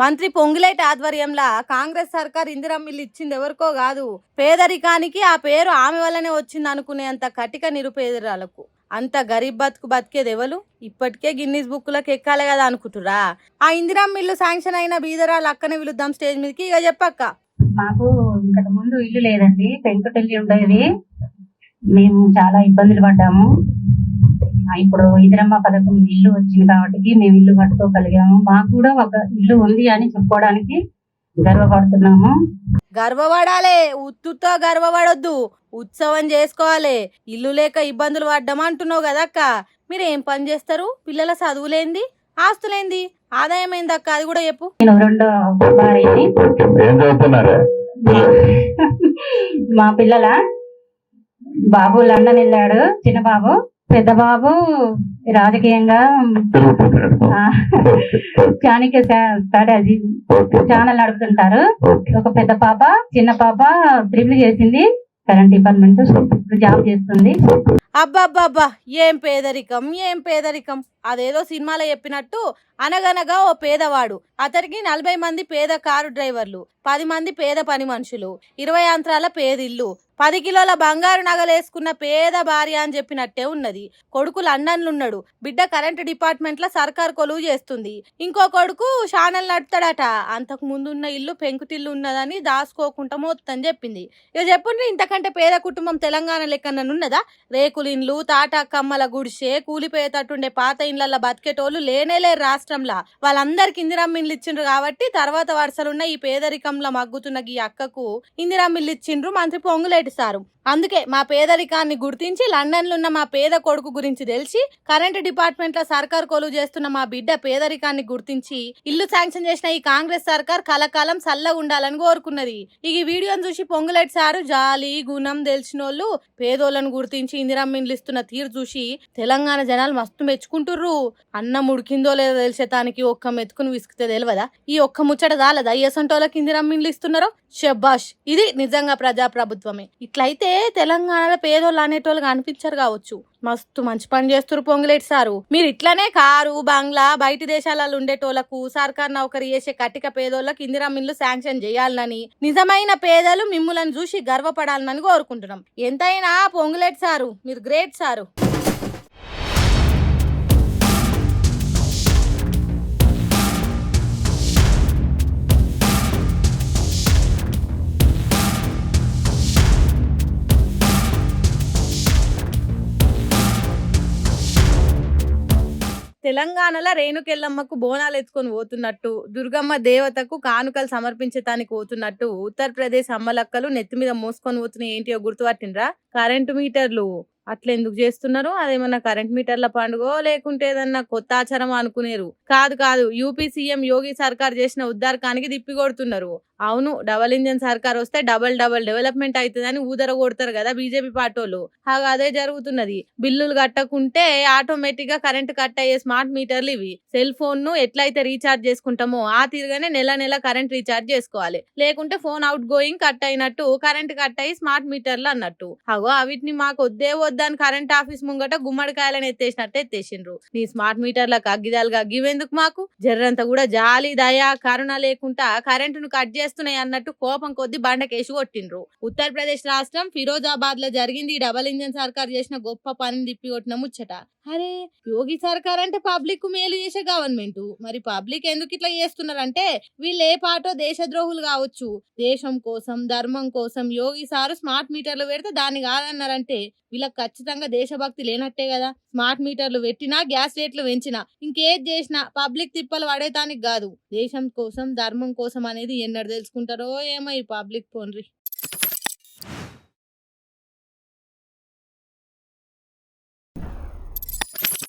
మంత్రి పొంగులేటి ఆధ్వర్యంలో కాంగ్రెస్ సర్కార్ ఇందిరమ్మ ఇల్లు ఇచ్చింది ఎవరికో కాదు, పేదరికానికి ఆ పేరు ఆమె వల్లనే వచ్చింది అనుకునేంత కటిక నిరుపేదరాలకు. అంత గరీబ్ బతుకు బతికేది ఎవరు? ఇప్పటికే గిన్నీస్ బుక్లకు ఎక్కాలి కదా అనుకుంటురా? ఆ ఇందిరమ్మ ఇల్లు శాంక్షన్ అయిన బీదరాలు అక్కనే పిలుద్దాం స్టేజ్ మీదకి. ఇక చెప్పక్క. మాకు ఇంతకు ముందు ఇల్లు లేదండి, పెంకుటిల్లు ఉండేది. మేము చాలా ఇబ్బందులు పడ్డాము. ఇప్పుడు ఇందిరమ్మ పథకం ఇల్లు వచ్చింది కాబట్టి మేము ఇల్లు కట్టుకోగలిగాము. మాకు కూడా ఒక ఇల్లు ఉంది అని చెప్పుకోవడానికి గర్వపడుతున్నాము. గర్వపడాలి, ఉత్తుతో గర్వపడొద్దు, ఉత్సవం చేసుకోవాలి. ఇల్లు లేక ఇబ్బందులు పడ్డాం అంటున్నావు కదక్క. మీరు ఏం పని చేస్తారు? పిల్లల చదువులేంది, ఆస్తులేంది, ఆదాయం ఏందక్క? అది కూడా చెప్పు. నేను రెండో భార్యని. మా పిల్లల బాబు లండన్ వెళ్ళాడు, చిన్న బాబు. పెద్ద బాబు రాజకీయంగా చాణక్య స్ట్రాటజీ ఛానల్ నడుపుతుంటారు. ఒక పెద్ద పాప, చిన్న పాప ట్రిపుల్ చేసింది, కరెంట్ డిపార్ట్మెంట్ జాబ్ చేస్తుంది. అబ్బాబ్బాబ్బా, ఏం పేదరికం, ఏం పేదరికం! అదేదో సినిమాలో చెప్పినట్టు అనగనగా ఓ పేదవాడు, అతనికి 40 మంది పేద కారు డ్రైవర్లు, 10 మంది పేద పని మనుషులు, 20 యంత్రాల పేదిల్లు, 10 కిలోల బంగారు నగలేసుకున్న పేద భార్య అని చెప్పినట్టే ఉన్నది. కొడుకు లండన్లున్నాడు, బిడ్డ కరెంట్ డిపార్ట్మెంట్ లో సర్కార్ కొలువు చేస్తుంది, ఇంకో కొడుకు ఛానల్ నడుపుతాడట. అంతకు ముందున్న ఇల్లు పెంకుటిల్లు ఉన్నదని దాచుకోకుండా మొత్తం చెప్పింది. ఇక చెప్పుండ్రి, ఇంతకంటే పేద కుటుంబం తెలంగాణ లెక్కనున్నదా? రేకులు ఇండ్లు, తాటా కమ్మల గుడిసే, కూలిపోయేటట్టుండే పాత ఇండ్ల బతికేటోళ్ళు లేనేలేరు రాష్ట్రంలో. వాళ్ళందరికి ఇందిరమ్మ ఇల్లు ఇచ్చిండ్రు కాబట్టి తర్వాత వరుసలున్న ఈ పేదరికంలో మగ్గుతున్న ఈ అక్కకు ఇందిరమ్మ ఇల్లు ఇచ్చిండ్రు మంత్రి పొంగులేటి సారు. అందుకే మా పేదరికాన్ని గుర్తించి లండన్లో ఉన్న మా పేద కొడుకు గురించి తెలిసి కరెంట్ డిపార్ట్మెంట్ లో సర్కార్ కొలువు చేస్తున్న మా బిడ్డ పేదరికాన్ని గుర్తించి ఇల్లు శాంక్షన్ చేసిన ఈ కాంగ్రెస్ సర్కార్ కలకాలం చల్లగా ఉండాలని కోరుకున్నది. ఈ వీడియోను చూసి పొంగులేటి సారు జాలి గుణం తెలిసినోళ్ళు పేదోళ్ళను గుర్తించి ఇందిరమ్మ ఇల్లు ఇస్తున్న తీరు చూసి తెలంగాణ జనాలు మస్తు మెచ్చుకుంటుర్రు. అన్నం ఉడికిందో లేదో తెలిసేతానికి ఒక్క మెతుకుని విసికితే తెలియదా? ఈ ఒక్క ముచ్చట చాలదా ఎసంటోళ్ళకి ఇందిరమ్మ ఇల్లు ఇస్తున్నారో? షబాష్, ఇది నిజంగా ప్రజాప్రభుత్వమే. ఇట్లయితే తెలంగాణలో పేదోళ్ళు అనేటోళ్ళు కనిపించరు కావచ్చు. మస్తు మంచి పని చేస్తున్నారు పొంగులేటి సారు. మీరు ఇట్లనే కారు బంగ్లా బయట దేశాలలో ఉండేటోళ్లకు సర్కార్ నౌకరీ చేసే కట్టిక పేదోళ్ళకి ఇందిరమ్మ ఇల్లు శాంక్షన్ చేయాలని, నిజమైన పేదలు మిమ్ములను చూసి గర్వపడాలని కోరుకుంటున్నాం. ఎంతైనా పొంగులేటి సారు మీరు గ్రేట్ సారు. తెలంగాణలో రేణుకెళ్ళమ్మకు బోనాలు ఎత్తుకొని పోతున్నట్టు, దుర్గమ్మ దేవతకు కానుకలు సమర్పించటానికి పోతున్నట్టు ఉత్తరప్రదేశ్ అమ్మలక్కలు నెత్తి మీద మోసుకొని పోతున్నాయి. ఏంటియో గుర్తుపట్టినరా? కరెంటు మీటర్లు. అట్లెందుకు చేస్తున్నారు? అదేమన్నా కరెంట్ మీటర్ల పండుగో లేకుంటే ఏదన్నా కొత్త ఆచారం అనుకునేరు. కాదు, యూపీ సీఎం యోగి సర్కార్ చేసిన ఉద్దారకానికి దిప్పి కొడుతున్నారు. అవును, డబల్ ఇంజన్ సర్కార్ వస్తే డబల్ డెవలప్మెంట్ అవుతుందని ఊదర కొడతారు కదా బీజేపీ పార్టీలు. అదే జరుగుతున్నది. బిల్లులు కట్టకుంటే ఆటోమేటిక్ గా కరెంట్ కట్ అయ్యే స్మార్ట్ మీటర్లు ఇవి. సెల్ ఫోన్ ను ఎట్లయితే రీఛార్జ్ చేసుకుంటామో ఆ తీరుగానే నెల కరెంట్ రీఛార్జ్ చేసుకోవాలి. లేకుంటే ఫోన్ అవుట్ గోయింగ్ కట్ అయినట్టు కరెంట్ కట్ అయ్యి స్మార్ట్ మీటర్లు అన్నట్టు. వీటిని మాకు వద్దని కరెంట్ ఆఫీస్ ముంగట గుమ్మడికాయలను ఎత్తేసినట్టు ఎత్తేసిండ్రు. నీ స్మార్ట్ మీటర్లకు అగ్గిదాలుగా గివెందుకు? మాకు జర్రంతా కూడా జాలి దయ కరుణ లేకుండా కరెంటును కట్ చేస్తున్నాయి అన్నట్టు కోపం కొద్ది బండకేసి కొట్టిండ్రు. ఉత్తరప్రదేశ్ రాష్ట్రం ఫిరోజాబాద్ లో జరిగింది ఈ డబల్ ఇంజన్ సర్కార్ చేసిన గొప్ప పనిని తిప్పి కొట్టిన ముచ్చట. అరే, యోగి సర్కార్ అంటే పబ్లిక్ మేలు చేసే గవర్నమెంట్. మరి పబ్లిక్ ఎందుకు ఇట్లా చేస్తున్నారంటే వీళ్ళు ఏ పాటో దేశద్రోహులు కావచ్చు. దేశం కోసం ధర్మం కోసం యోగి సారు స్మార్ట్ మీటర్లు పెడితే దాన్ని కాదన్నారంటే వీళ్ళకి ఖచ్చితంగా దేశభక్తి లేనట్టే కదా. స్మార్ట్ మీటర్లు పెట్టినా గ్యాస్ రేట్లు పెంచినా ఇంకేది చేసినా పబ్లిక్ తిప్పలు పడేదానికి కాదు, దేశం కోసం ధర్మం కోసం అనేది ఎన్నడు తెలుసుకుంటారో ఏమో ఈ పబ్లిక్ పోన్రి.